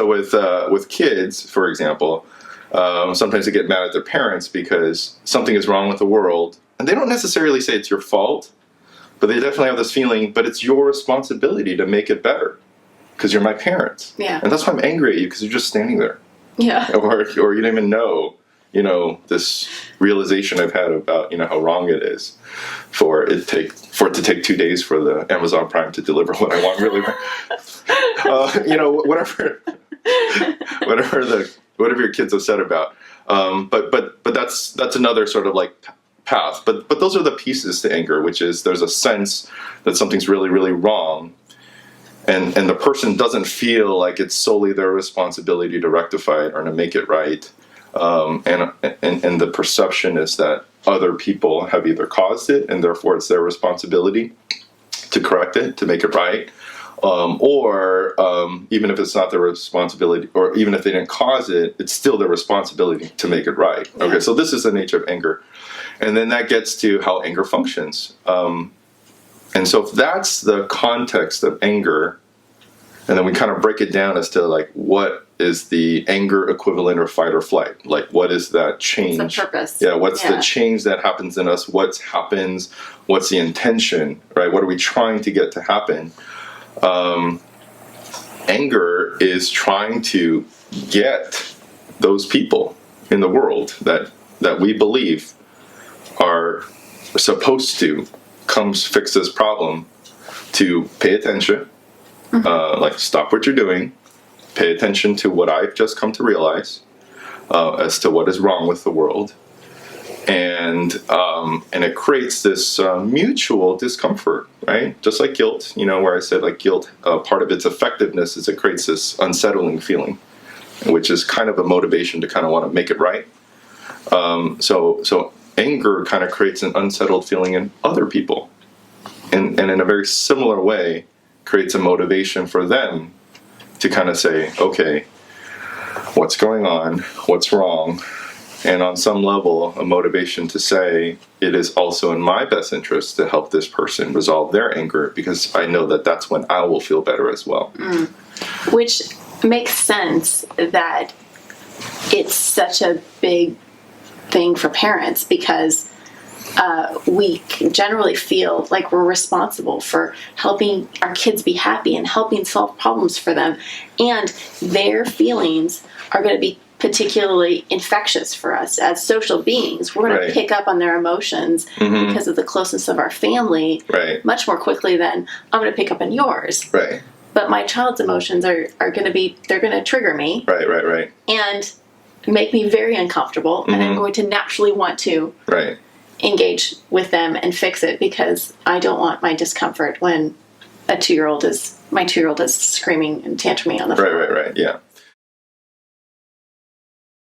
with kids, for example, sometimes they get mad at their parents because something is wrong with the world, and they don't necessarily say it's your fault, but they definitely have this feeling, but it's your responsibility to make it better because you're my parents. Yeah. And that's why I'm angry at you, because you're just standing there. Yeah. Or you don't even know, this realization I've had about, how wrong it is for it to take 2 days for the Amazon Prime to deliver what I want, really. Whatever your kid's upset about. But that's another sort of like path. But those are the pieces to anger, which is there's a sense that something's really, really wrong. And the person doesn't feel like it's solely their responsibility to rectify it or to make it right. And the perception is that other people have either caused it, and therefore it's their responsibility to correct it, to make it right. Or even if it's not their responsibility, or even if they didn't cause it, it's still their responsibility to make it right. Yeah. Okay, so this is the nature of anger. And then that gets to how anger functions. And so if that's the context of anger, and then we kind of break it down as to like what is the anger equivalent or fight or flight? Like what is that change? What's the purpose? Yeah, what's the change that happens in us? What happens? What's the intention, right? What are we trying to get to happen? Anger is trying to get those people in the world that we believe are supposed to come fix this problem to pay attention, like stop what you're doing, pay attention to what I've just come to realize as to what is wrong with the world. And it creates this mutual discomfort, right? Just like guilt, where I said like guilt, part of its effectiveness is it creates this unsettling feeling, which is kind of a motivation to kind of want to make it right. So anger kind of creates an unsettled feeling in other people, and in a very similar way creates a motivation for them to kind of say, okay, what's going on? What's wrong? And on some level, a motivation to say, it is also in my best interest to help this person resolve their anger, because I know that that's when I will feel better as well. Which makes sense that it's such a big thing for parents, because we generally feel like we're responsible for helping our kids be happy and helping solve problems for them. And their feelings are going to be particularly infectious for us as social beings. We're going to pick up on their emotions because of the closeness of our family much more quickly than I'm going to pick up on yours. Right. But my child's emotions are going to they're going to trigger me. Right. And make me very uncomfortable. And I'm going to naturally want to engage with them and fix it, because I don't want my discomfort when my 2-year-old is screaming and tantruming on the floor. Right. Yeah.